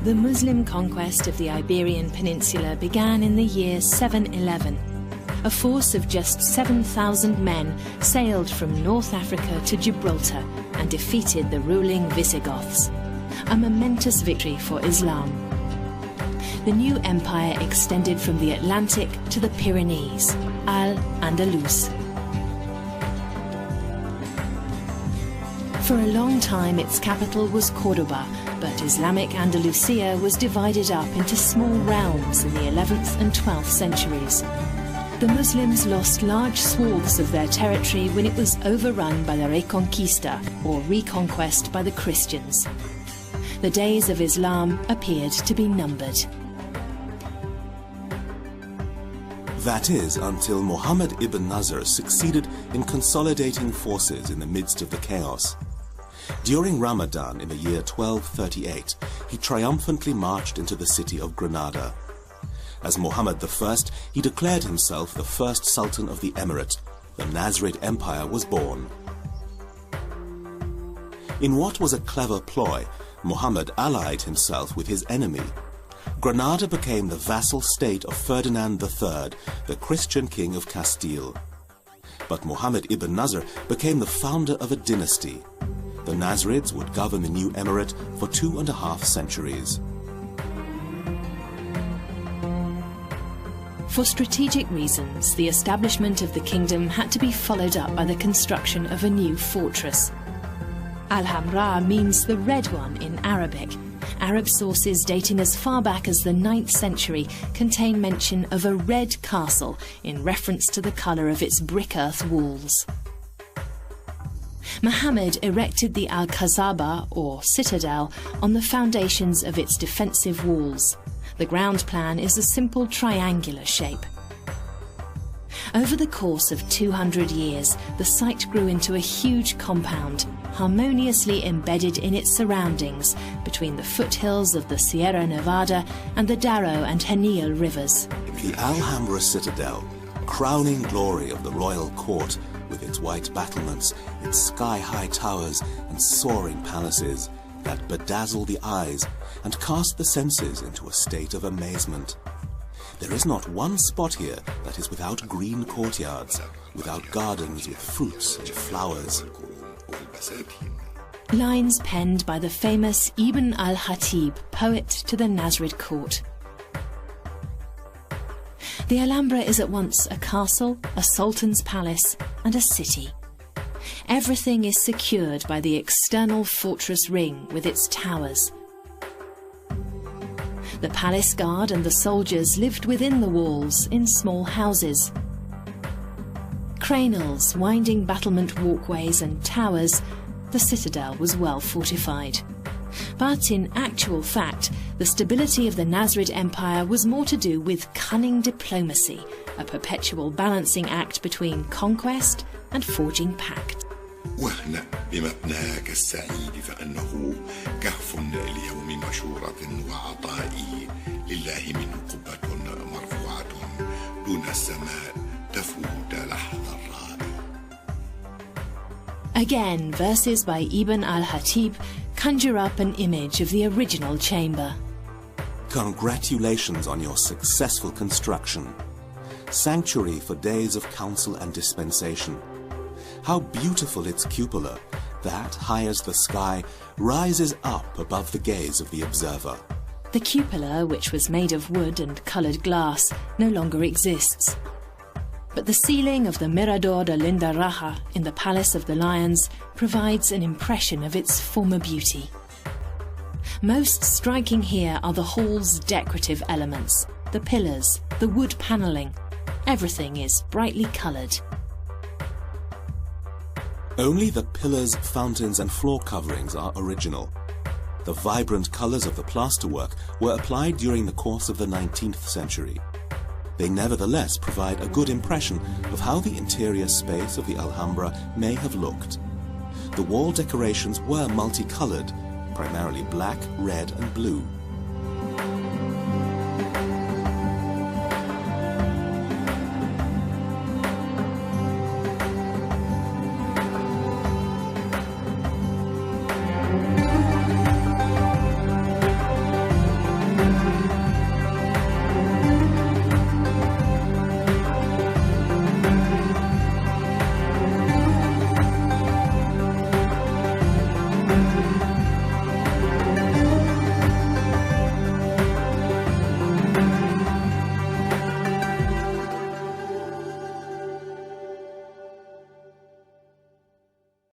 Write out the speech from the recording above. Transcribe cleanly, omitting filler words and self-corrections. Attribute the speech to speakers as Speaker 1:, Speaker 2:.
Speaker 1: The Muslim conquest of the Iberian Peninsula began in the year 711. A force of just 7,000 men sailed from North Africa to Gibraltar and defeated the ruling Visigoths. A momentous victory for Islam. The new empire extended from the Atlantic to the Pyrenees, Al-Andalus. For a long time its capital was Cordoba, but Islamic Andalusia was divided up into small realms in the 11th and 12th centuries. The Muslims lost large swaths of their territory when it was overrun by the Reconquista, or reconquest by the Christians. The days of Islam appeared to be numbered.
Speaker 2: That is, until Muhammad ibn Nasr succeeded in consolidating forces in the midst of the chaos. During Ramadan in the year 1238, he triumphantly marched into the city of Granada. As Muhammad I, he declared himself the first Sultan of the Emirate. The Nasrid Empire was born. In what was a clever ploy, Muhammad allied himself with his enemy. Granada became the vassal state of Ferdinand III, the Christian king of Castile. But Muhammad ibn Nasr became the founder of a dynasty. The Nasrids would govern the new emirate for 2.5 centuries.
Speaker 1: For strategic reasons, the establishment of the kingdom had to be followed up by the construction of a new fortress. Alhambra means the red one in Arabic. Arab sources dating as far back as the 9th century contain mention of a red castle in reference to the colour of its brick-earth walls. Muhammad erected the Alcazaba, or citadel, on the foundations of its defensive walls. The ground plan is a simple triangular shape. Over the course of 200 years, the site grew into a huge compound, harmoniously embedded in its surroundings between the foothills of the Sierra Nevada and the Darro and Genil rivers.
Speaker 2: The Alhambra citadel, crowning glory of the royal court, with its white battlements, its sky-high towers and soaring palaces that bedazzle the eyes and cast the senses into a state of amazement. There is not one spot here that is without green courtyards, without gardens with fruits and flowers.
Speaker 1: Lines penned by the famous Ibn al-Khatib, poet to the Nasrid court. The Alhambra is at once a castle, a sultan's palace, and a city. Everything is secured by the external fortress ring with its towers. The palace guard and the soldiers lived within the walls in small houses. Crenels, winding battlement walkways and towers, the citadel was well fortified. But in actual fact, the stability of the Nasrid Empire was more to do with cunning diplomacy, a perpetual balancing act between conquest and forging pact.
Speaker 3: واهنأ بمبناك السعيد فأنه كهف اليوم مشورة وعطائي لله منه قبة مرفوعة دون السماء تفوت لحظ الرائي.
Speaker 1: Again, verses by Ibn al-Khatib conjure up an image of the original chamber.
Speaker 2: Congratulations on your successful construction. Sanctuary for days of council and dispensation. How beautiful its cupola, that, high as the sky, rises up above the gaze of the observer.
Speaker 1: The cupola, which was made of wood and coloured glass, no longer exists. But the ceiling of the Mirador de Lindaraja in the Palace of the Lions provides an impression of its former beauty. Most striking here are the hall's decorative elements, the pillars, the wood panelling. Everything is brightly coloured.
Speaker 2: Only the pillars, fountains and floor coverings are original. The vibrant colours of the plasterwork were applied during the course of the 19th century. They nevertheless provide a good impression of how the interior space of the Alhambra may have looked. The wall decorations were multicoloured, primarily black, red and blue.